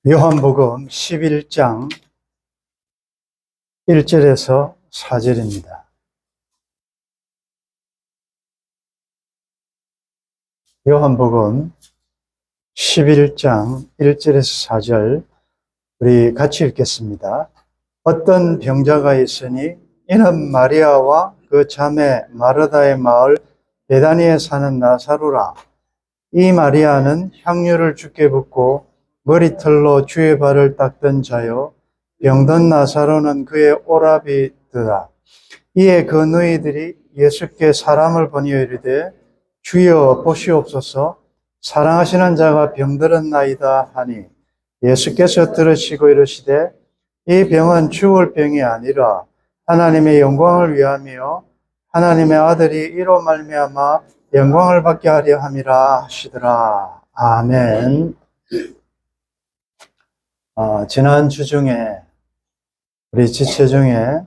요한복음 11장 1절에서 4절입니다. 요한복음 11장 1절에서 4절 우리 같이 읽겠습니다. 어떤 병자가 있으니 이는 마리아와 그 자매 마르다의 마을 베다니에 사는 나사로라. 이 마리아는 향유를 주께 붓고 머리털로 주의 발을 닦던 자요, 병든 나사로는 그의 오라비더라. 이에 그 너희들이 예수께 사람을 보니 이르되 주여 보시옵소서, 사랑하시는 자가 병들었나이다 하니 예수께서 들으시고 이르시되 이 병은 죽을 병이 아니라 하나님의 영광을 위함이요 하나님의 아들이 이로 말미암아 영광을 받게 하려 함이라 하시더라. 아멘. 지난 주 중에 우리 지체 중에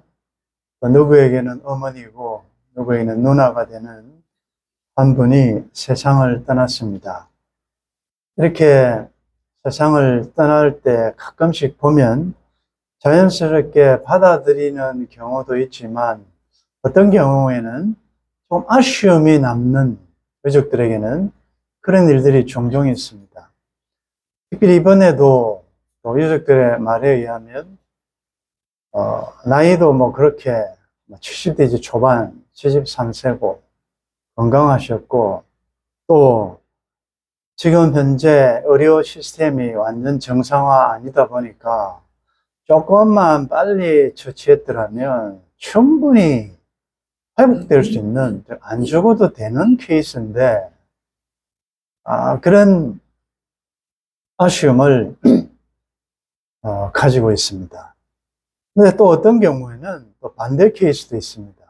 누구에게는 어머니고 누구에게는 누나가 되는 한 분이 세상을 떠났습니다. 이렇게 세상을 떠날 때 가끔씩 보면 자연스럽게 받아들이는 경우도 있지만 어떤 경우에는 좀 아쉬움이 남는 유족들에게는 그런 일들이 종종 있습니다. 특별히 이번에도 유족들의 말에 의하면 나이도 그렇게 70대 이제 초반, 73세고 건강하셨고 또 지금 현재 의료 시스템이 완전 정상화 아니다 보니까 조금만 빨리 처치했더라면 충분히 회복될 수 있는, 안 죽어도 되는 케이스인데 그런 아쉬움을 가지고 있습니다. 근데 또 어떤 경우에는 또 반대 케이스도 있습니다.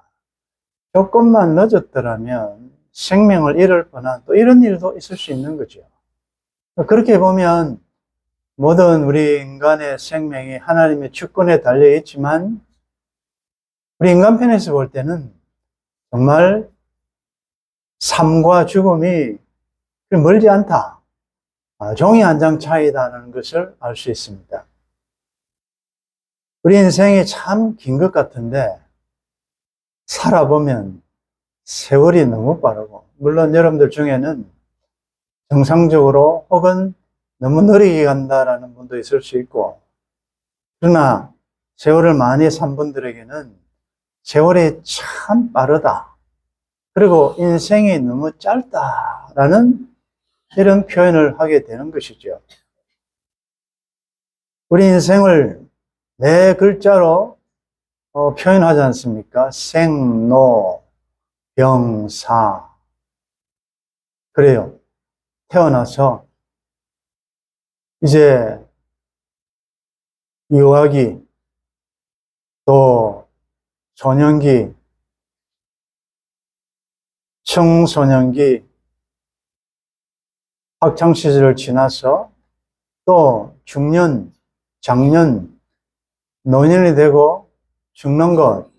조금만 늦었더라면 생명을 잃을 뻔한 또 이런 일도 있을 수 있는 거죠. 그렇게 보면 모든 우리 인간의 생명이 하나님의 주권에 달려 있지만 우리 인간편에서 볼 때는 정말 삶과 죽음이 멀지 않다. 종이 한 장 차이다라는 것을 알 수 있습니다. 우리 인생이 참 긴 것 같은데 살아보면 세월이 너무 빠르고, 물론 여러분들 중에는 정상적으로 혹은 너무 느리게 간다라는 분도 있을 수 있고, 그러나 세월을 많이 산 분들에게는 세월이 참 빠르다, 그리고 인생이 너무 짧다라는 이런 표현을 하게 되는 것이죠. 우리 인생을 네 글자로 표현하지 않습니까? 생로 병사. 그래요. 태어나서 이제 유아기, 또 소년기, 청소년기, 학창시절을 지나서 또 중년, 장년, 노년이 되고 죽는 것,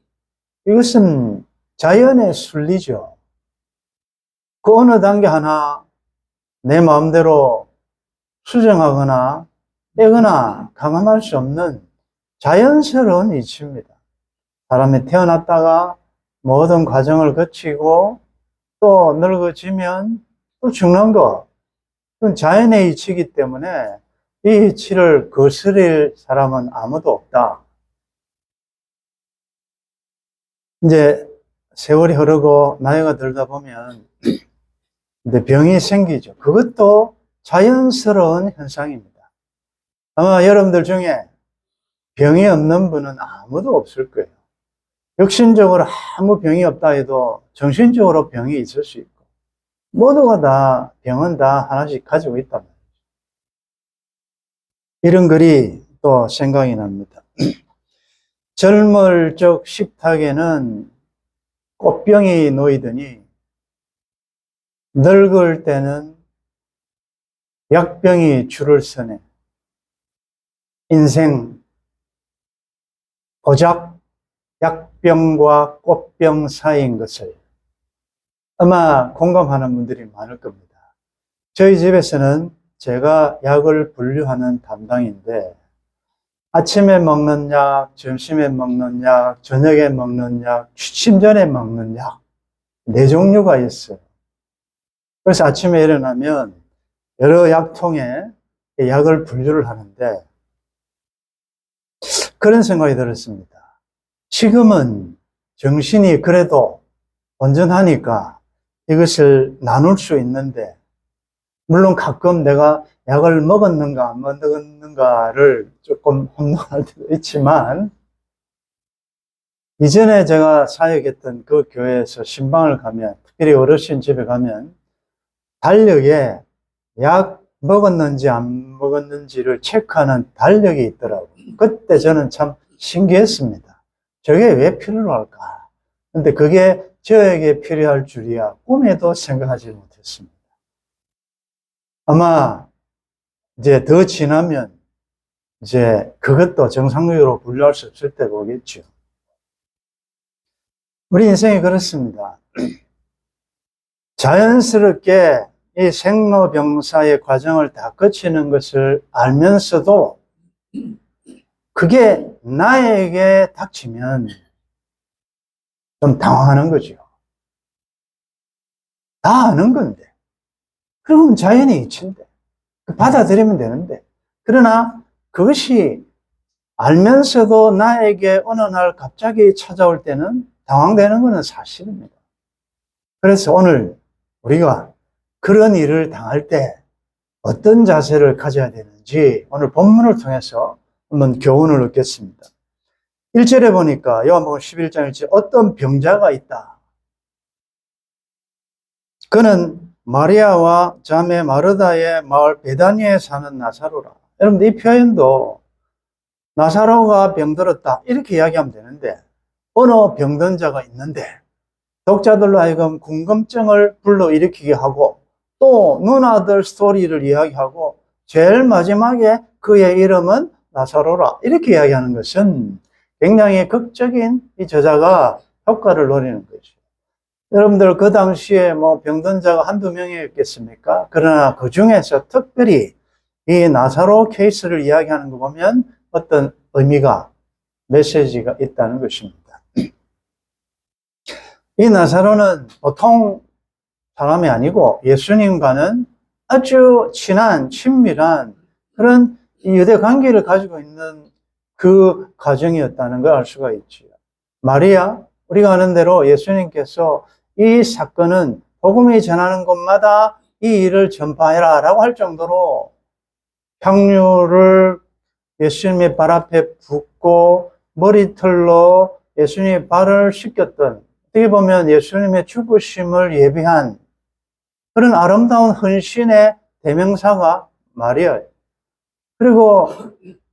이것은 자연의 순리죠. 그 어느 단계 하나 내 마음대로 수정하거나 빼거나 강함할 수 없는 자연스러운 이치입니다. 사람이 태어났다가 모든 과정을 거치고 또 늙어지면 또 죽는 것, 그건 자연의 이치이기 때문에 이 이치를 거스릴 사람은 아무도 없다. 이제 세월이 흐르고 나이가 들다 보면 근데 병이 생기죠. 그것도 자연스러운 현상입니다. 아마 여러분들 중에 병이 없는 분은 아무도 없을 거예요. 육신적으로 아무 병이 없다 해도 정신적으로 병이 있을 수 있고, 모두가 다 병은 다 하나씩 가지고 있단 말이에요. 이런 글이 또 생각이 납니다. 젊을 적 식탁에는 꽃병이 놓이더니 늙을 때는 약병이 줄을 서네. 인생 고작 약병과 꽃병 사이인 것을 아마 공감하는 분들이 많을 겁니다. 저희 집에서는 제가 약을 분류하는 담당인데 아침에 먹는 약, 점심에 먹는 약, 저녁에 먹는 약, 취침 전에 먹는 약, 네 종류가 있어요. 그래서 아침에 일어나면 여러 약통에 약을 분류를 하는데 그런 생각이 들었습니다. 지금은 정신이 그래도 온전하니까 이것을 나눌 수 있는데 물론 가끔 내가 약을 먹었는가 안 먹었는가를 조금 혼동할 때도 있지만 이전에 제가 사역했던 그 교회에서 신방을 가면 특별히 어르신 집에 가면 달력에 약 먹었는지 안 먹었는지를 체크하는 달력이 있더라고요. 그때 저는 참 신기했습니다. 저게 왜 필요할까? 근데 그게 저에게 필요할 줄이야 꿈에도 생각하지 못했습니다. 아마 이제 더 지나면 이제 그것도 정상적으로 분류할 수 없을 때가 오겠죠. 우리 인생이 그렇습니다. 자연스럽게 이 생로병사의 과정을 다 거치는 것을 알면서도 그게 나에게 닥치면 좀 당황하는 거죠. 다 아는 건데. 그러면 자연이 이치인데. 받아들이면 되는데. 그러나 그것이 알면서도 나에게 어느 날 갑자기 찾아올 때는 당황되는 것은 사실입니다. 그래서 오늘 우리가 그런 일을 당할 때 어떤 자세를 가져야 되는지 오늘 본문을 통해서 한번 교훈을 얻겠습니다. 1절에 보니까 요한복음 11장 1절 어떤 병자가 있다. 그는 마리아와 자매 마르다의 마을 베다니에 사는 나사로라. 여러분들 이 표현도 나사로가 병들었다 이렇게 이야기하면 되는데 어느 병든 자가 있는데 독자들로 하여금 궁금증을 불러일으키게 하고 또 누나들 스토리를 이야기하고 제일 마지막에 그의 이름은 나사로라 이렇게 이야기하는 것은 굉장히 극적인 이 저자가 효과를 노리는 거죠. 여러분들 그 당시에 뭐 병든 자가 한두 명이었겠습니까? 그러나 그 중에서 특별히 이 나사로 케이스를 이야기하는 거 보면 어떤 의미가 메시지가 있다는 것입니다. 이 나사로는 보통 사람이 아니고 예수님과는 아주 친한 친밀한 그런 유대 관계를 가지고 있는 그 가정이었다는 걸 알 수가 있지요. 마리아, 우리가 아는 대로 예수님께서 이 사건은 복음이 전하는 곳마다 이 일을 전파해라 라고 할 정도로 향유를 예수님의 발 앞에 붓고 머리털로 예수님의 발을 씻겼던 어떻게 보면 예수님의 죽으심을 예비한 그런 아름다운 헌신의 대명사가 마리아예요. 그리고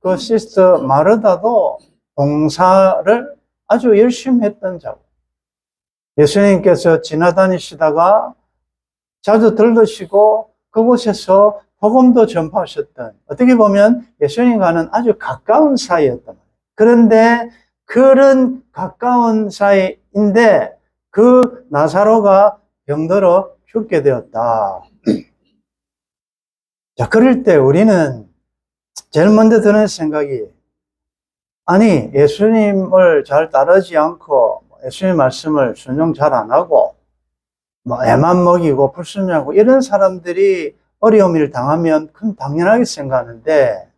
그 시스터 마르다도 봉사를 아주 열심히 했던 자고 예수님께서 지나다니시다가 자주 들르시고 그곳에서 복음도 전파하셨던 어떻게 보면 예수님과는 아주 가까운 사이였단 말이에요. 그런데 그런 가까운 사이인데 그 나사로가 병들어 죽게 되었다. 자, 그럴 때 우리는 제일 먼저 드는 생각이 아니 예수님을 잘 따르지 않고 예수님 말씀을 순종 잘 안 하고 뭐 애만 먹이고 불순종하고 이런 사람들이 어려움을 당하면 그건 당연하게 생각하는데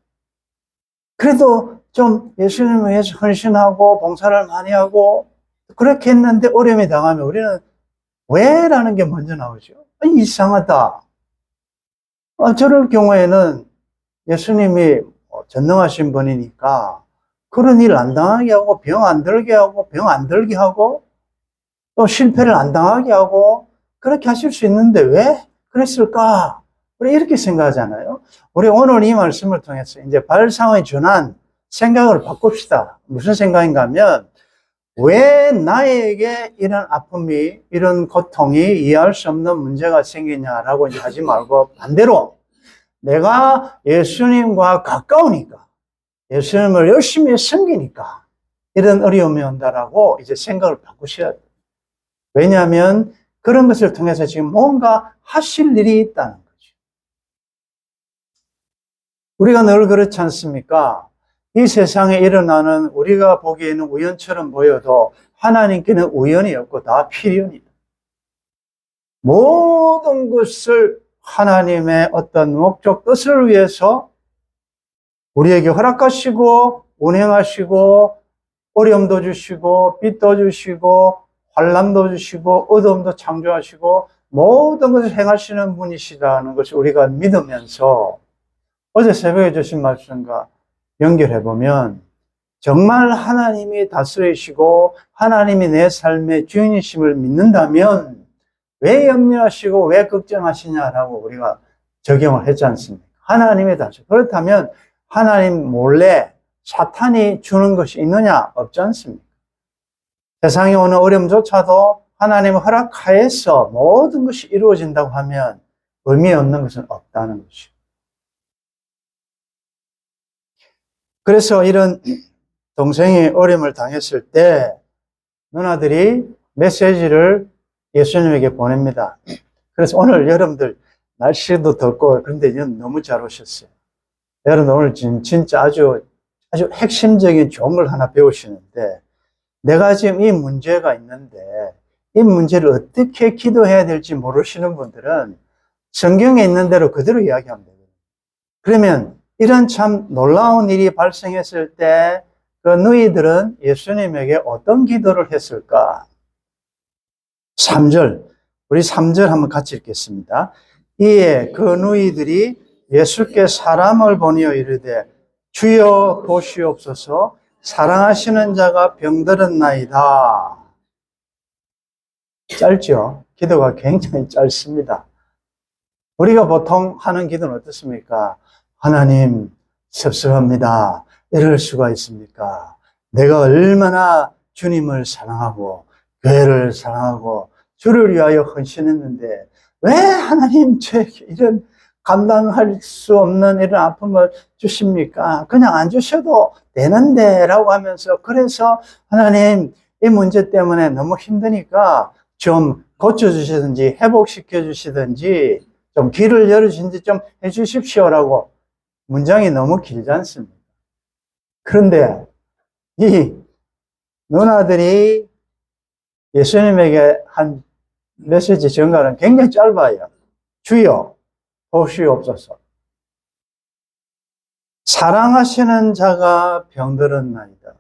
그래도 좀 예수님을 위해서 헌신하고 봉사를 많이 하고 그렇게 했는데 어려움이 당하면 우리는 왜? 라는 게 먼저 나오죠. 이상하다. 저럴 경우에는 예수님이 전능하신 분이니까 그런 일 안 당하게 하고 병 안 들게 하고 병 안 들게 하고 또 실패를 안 당하게 하고 그렇게 하실 수 있는데 왜 그랬을까? 우리 이렇게 생각하잖아요. 우리 오늘 이 말씀을 통해서 이제 발상의 전환 생각을 바꿉시다. 무슨 생각인가 하면 왜 나에게 이런 아픔이 이런 고통이 이해할 수 없는 문제가 생기냐라고 이제 하지 말고 반대로 내가 예수님과 가까우니까 예수님을 열심히 섬기니까 이런 어려움이 온다라고 이제 생각을 바꾸셔야 돼요. 왜냐하면 그런 것을 통해서 지금 뭔가 하실 일이 있다는 거죠. 우리가 늘 그렇지 않습니까? 이 세상에 일어나는 우리가 보기에는 우연처럼 보여도 하나님께는 우연이 없고 다 필연이다. 모든 것을 하나님의 어떤 목적 뜻을 위해서 우리에게 허락하시고 운행하시고 어려움도 주시고 빚도 주시고 환난도 주시고 어둠도 창조하시고 모든 것을 행하시는 분이시라는 것을 우리가 믿으면서 어제 새벽에 주신 말씀과 연결해 보면 정말 하나님이 다스리시고 하나님이 내 삶의 주인이심을 믿는다면 왜 염려하시고 왜 걱정하시냐라고 우리가 적용을 했지 않습니까? 하나님이 다스리고 그렇다면 하나님 몰래 사탄이 주는 것이 있느냐? 없지 않습니까? 세상에 오는 어려움조차도 하나님의 허락하에서 모든 것이 이루어진다고 하면 의미 없는 것은 없다는 것이죠. 그래서 이런 동생이 어려움을 당했을 때 누나들이 메시지를 예수님에게 보냅니다. 그래서 오늘 여러분들 날씨도 덥고 그런데 너무 잘 오셨어요. 여러분 오늘 진짜 아주 핵심적인 좋은 걸 하나 배우시는데 내가 지금 이 문제가 있는데 이 문제를 어떻게 기도해야 될지 모르시는 분들은 성경에 있는 대로 그대로 이야기하면 돼요. 그러면 이런 참 놀라운 일이 발생했을 때 그 너희들은 예수님에게 어떤 기도를 했을까? 3절, 우리 3절 한번 같이 읽겠습니다. 이에 그 너희들이 예수께 사람을 보내어 이르되 주여 보시옵소서 사랑하시는 자가 병들었나이다. 짧죠? 기도가 굉장히 짧습니다. 우리가 보통 하는 기도는 어떻습니까? 하나님 섭섭합니다. 이럴 수가 있습니까? 내가 얼마나 주님을 사랑하고 교회를 사랑하고 주를 위하여 헌신했는데 왜 하나님 저에게 이런 감당할 수 없는 이런 아픔을 주십니까? 그냥 안 주셔도 되는데 라고 하면서 그래서 하나님 이 문제 때문에 너무 힘드니까 좀 고쳐주시든지 회복시켜 주시든지 좀 길을 열어주든지 좀 해주십시오라고 문장이 너무 길지 않습니다. 그런데 이 누나들이 예수님에게 한 메시지 전가는 굉장히 짧아요. 주여 보시옵소서 사랑하시는 자가 병들었나이다.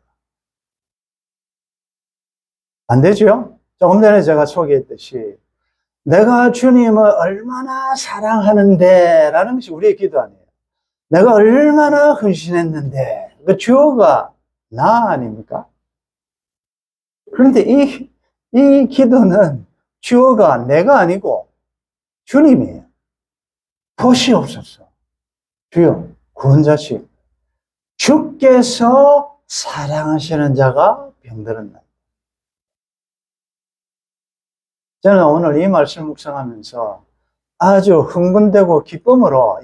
안 되죠? 조금 전에 제가 소개했듯이 내가 주님을 얼마나 사랑하는데 라는 것이 우리의 기도 아니에요. 내가 얼마나 헌신했는데 그 주어가 나 아닙니까? 그런데 이 기도는 주어가 내가 아니고 주님이에요. 보시옵소서 주여 구원자시 주께서 사랑하시는 자가 병들었나이다. 저는 오늘 이 말씀 묵상하면서 아주 흥분되고 기쁨으로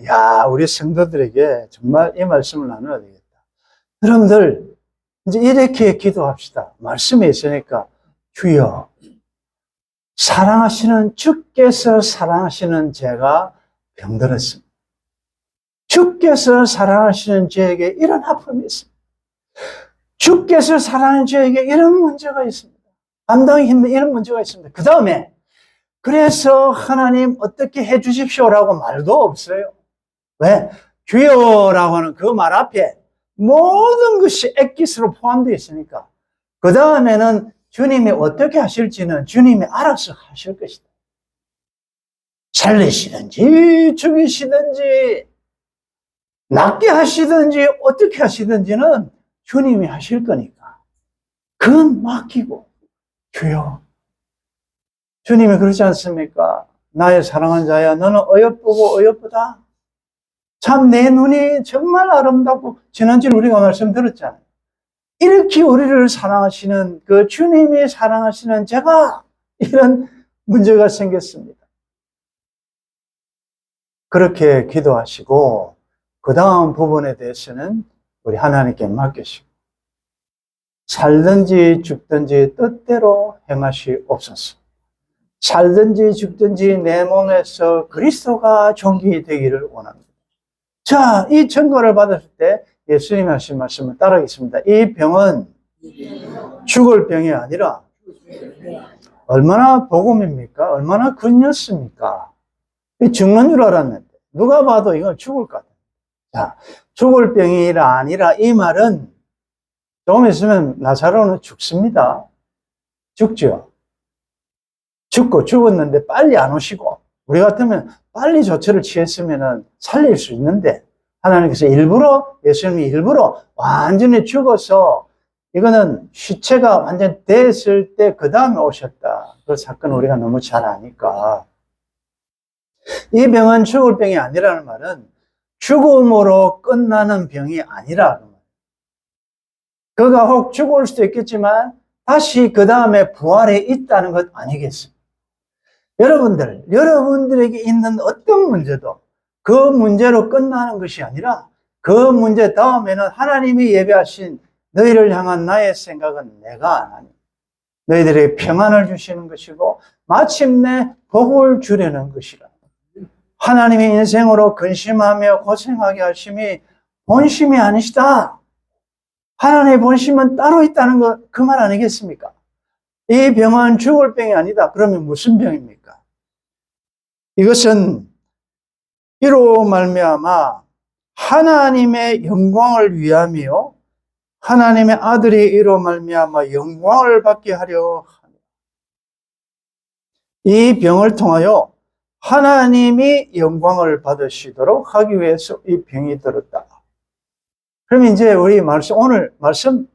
우리 성도들에게 정말 이 말씀을 나눠야 되겠다. 여러분들 이제 이렇게 기도합시다. 말씀이 있으니까 주여 사랑하시는 주께서 사랑하시는 제가 병들었습니다. 주께서 사랑하시는 저에게 이런 아픔이 있습니다. 주께서 사랑하는 저에게 이런 문제가 있습니다. 감당이 힘든 이런 문제가 있습니다. 그 다음에 그래서 하나님 어떻게 해 주십시오라고 말도 없어요. 왜? 주여라고 하는 그 말 앞에 모든 것이 액기스로 포함되어 있으니까 그 다음에는 주님이 어떻게 하실지는 주님이 알아서 하실 것이다. 살리시든지 죽이시든지 낫게 하시든지 어떻게 하시든지는 주님이 하실 거니까 그건 맡기고 주여 주님이 그러지 않습니까? 나의 사랑하는 자야 너는 어여쁘고 어여쁘다. 참 내 눈이 정말 아름답고 지난주에 우리가 말씀 들었잖아요. 이렇게 우리를 사랑하시는 그 주님이 사랑하시는 제가 이런 문제가 생겼습니다. 그렇게 기도하시고 그 다음 부분에 대해서는 우리 하나님께 맡기시고 살든지 죽든지 뜻대로 행하시옵소서. 살든지 죽든지 내 몸에서 그리스도가 존귀되기를 원합니다. 자, 이 증거를 받았을 때 예수님이 하신 말씀을 따르겠습니다. 이 병은 죽을 병이 아니라 얼마나 복음입니까? 얼마나 근였습니까? 이 죽는 줄 알았는데 누가 봐도 이건 죽을 것 같아요. 자, 죽을 병이 아니라 이 말은 조금 있으면 나사로는 죽습니다. 죽죠. 죽었는데 빨리 안 오시고 우리 같으면 빨리 조처를 취했으면 살릴 수 있는데 하나님께서 예수님이 일부러 완전히 죽어서 이거는 시체가 완전 됐을 때 그 다음에 오셨다. 그 사건 우리가 너무 잘 아니까. 이 병은 죽을 병이 아니라는 말은 죽음으로 끝나는 병이 아니라 그가 혹 죽을 수도 있겠지만 다시 그 다음에 부활에 있다는 것 아니겠습니까? 여러분들에게 있는 어떤 문제도 그 문제로 끝나는 것이 아니라 그 문제 다음에는 하나님이 예비하신 너희를 향한 나의 생각은 내가 안 하니 너희들에게 평안을 주시는 것이고 마침내 복을 주려는 것이라. 하나님의 인생으로 근심하며 고생하게 하심이 본심이 아니시다. 하나님의 본심은 따로 있다는 것, 그 말 아니겠습니까? 이 병은 죽을 병이 아니다. 그러면 무슨 병입니까? 이것은 이로 말미암아 하나님의 영광을 위함이요 하나님의 아들이 이로 말미암아 영광을 받게 하려 하니 이 병을 통하여 하나님이 영광을 받으시도록 하기 위해서 이 병이 들었다. 그럼 이제 우리 오늘 말씀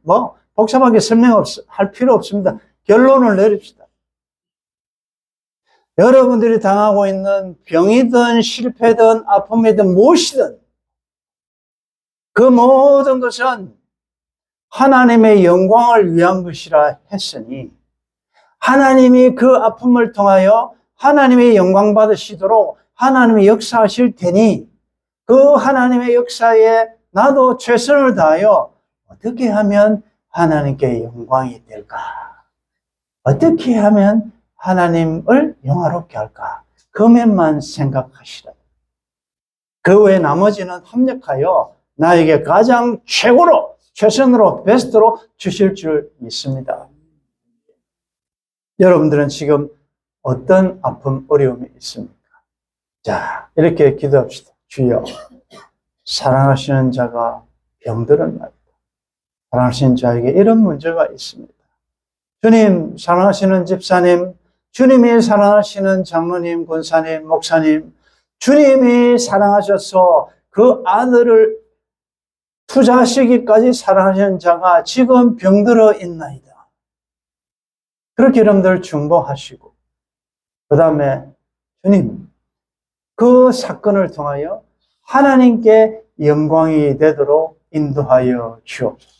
복잡하게 설명할 필요 없습니다. 결론을 내립시다. 여러분들이 당하고 있는 병이든 실패든 아픔이든 무엇이든 그 모든 것은 하나님의 영광을 위한 것이라 했으니 하나님이 그 아픔을 통하여 하나님의 영광 받으시도록 하나님이 역사하실 테니 그 하나님의 역사에 나도 최선을 다하여 어떻게 하면 하나님께 영광이 될까? 어떻게 하면 하나님을 영화롭게 할까? 그 면만 생각하시라. 그 외 나머지는 합력하여 나에게 가장 최선으로, 베스트로 주실 줄 믿습니다. 여러분들은 지금 어떤 아픔, 어려움이 있습니까? 자, 이렇게 기도합시다. 주여, 사랑하시는 자가 병들은 날이다. 사랑하시는 자에게 이런 문제가 있습니다. 주님, 사랑하시는 집사님, 주님이 사랑하시는 장로님, 권사님, 목사님, 주님이 사랑하셔서 그 아들을 투자하시기까지 사랑하시는 자가 지금 병들어 있나이다. 그렇게 여러분들 중보하시고 그 다음에 주님, 그 사건을 통하여 하나님께 영광이 되도록 인도하여 주옵소서.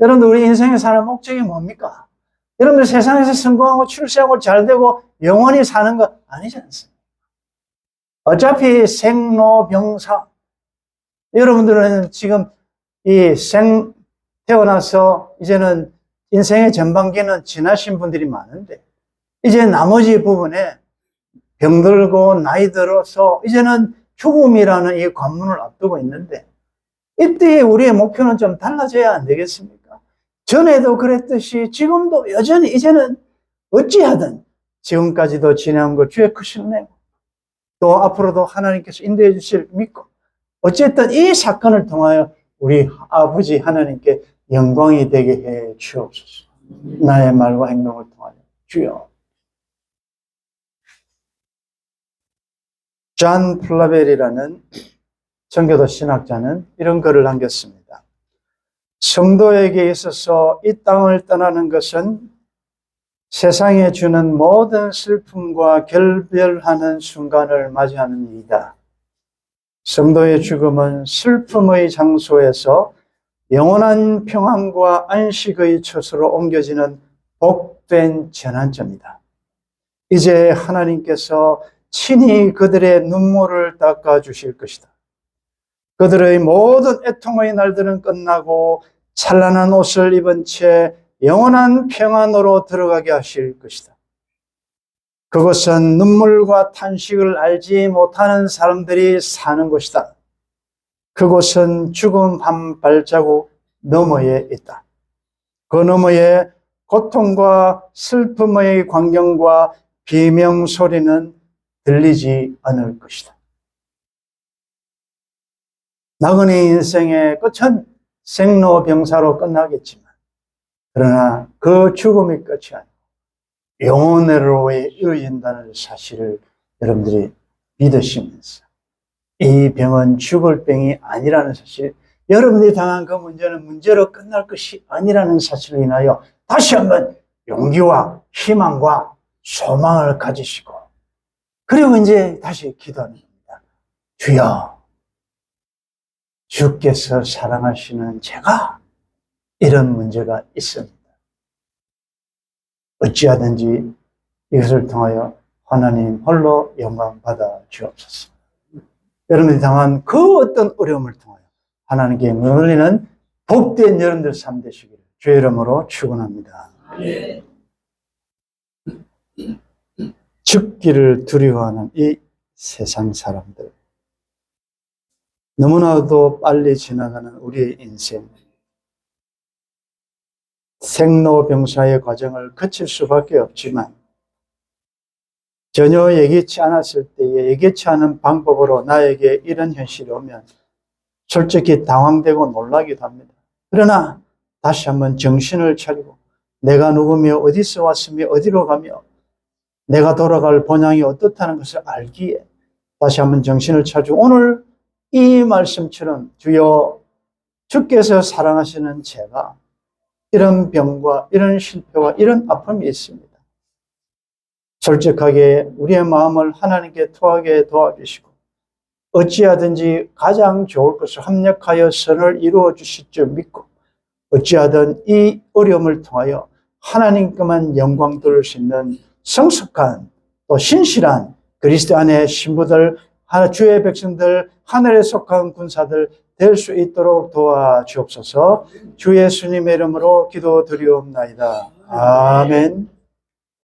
여러분들 우리 인생에 사는 목적이 뭡니까? 여러분들 세상에서 성공하고 출세하고 잘되고 영원히 사는 거 아니지 않습니까? 어차피 생로병사. 여러분들은 지금 태어나서 이제는 인생의 전반기는 지나신 분들이 많은데 이제 나머지 부분에 병들고 나이 들어서 이제는 죽음이라는 이 관문을 앞두고 있는데 이때 우리의 목표는 좀 달라져야 안 되겠습니까? 전에도 그랬듯이 지금도 여전히 이제는 어찌하든 지금까지도 지나온 것 주의 크신 은혜고 또 앞으로도 하나님께서 인도해 주실 믿고 어쨌든 이 사건을 통하여 우리 아버지 하나님께 영광이 되게 해 주옵소서. 나의 말과 행동을 통하여 주여. 존 플라벨이라는 청교도 신학자는 이런 글을 남겼습니다. 성도에게 있어서 이 땅을 떠나는 것은 세상에 주는 모든 슬픔과 결별하는 순간을 맞이하는 일이다. 성도의 죽음은 슬픔의 장소에서 영원한 평안과 안식의 처소로 옮겨지는 복된 전환점이다. 이제 하나님께서 친히 그들의 눈물을 닦아주실 것이다. 그들의 모든 애통의 날들은 끝나고 찬란한 옷을 입은 채 영원한 평안으로 들어가게 하실 것이다. 그것은 눈물과 탄식을 알지 못하는 사람들이 사는 곳이다. 그곳은 죽음 한 발자국 너머에 있다. 그 너머에 고통과 슬픔의 광경과 비명 소리는 들리지 않을 것이다. 나그네 인생의 끝은 생로병사로 끝나겠지만, 그러나 그 죽음이 끝이 아니고 영원으로 이어진다는 사실을 여러분들이 믿으시면서 이 병은 죽을 병이 아니라는 사실, 여러분들이 당한 그 문제는 문제로 끝날 것이 아니라는 사실을 인하여 다시 한번 용기와 희망과 소망을 가지시고, 그리고 이제 다시 기도하는 겁니다. 주여, 주께서 사랑하시는 제가 이런 문제가 있습니다. 어찌하든지 이것을 통하여 하나님 홀로 영광 받아 주옵소서. 여러분이 당한 그 어떤 어려움을 통하여 하나님께 물리는 복된 여러분들 삶 되시기를 주의 이름으로 축원합니다. 죽기를 두려워하는 이 세상 사람들, 너무나도 빨리 지나가는 우리의 인생, 생로병사의 과정을 거칠 수밖에 없지만 전혀 예기치 않았을 때에 예기치 않은 방법으로 나에게 이런 현실이 오면 솔직히 당황되고 놀라기도 합니다. 그러나 다시 한번 정신을 차리고 내가 누구며 어디서 왔으며 어디로 가며 내가 돌아갈 본향이 어떻다는 것을 알기에 다시 한번 정신을 차리고 오늘 이 말씀처럼 주여, 주께서 사랑하시는 제가 이런 병과 이런 실패와 이런 아픔이 있습니다. 솔직하게 우리의 마음을 하나님께 토하게 도와주시고 어찌하든지 가장 좋을 것을 합력하여 선을 이루어 주실 줄 믿고 어찌하든 이 어려움을 통하여 하나님께만 영광 돌릴 수 있는 성숙한 또 신실한 그리스도 안의 신부들, 주의 백성들, 하늘에 속한 군사들 될 수 있도록 도와주옵소서. 주 예수님의 이름으로 기도드리옵나이다. 아멘.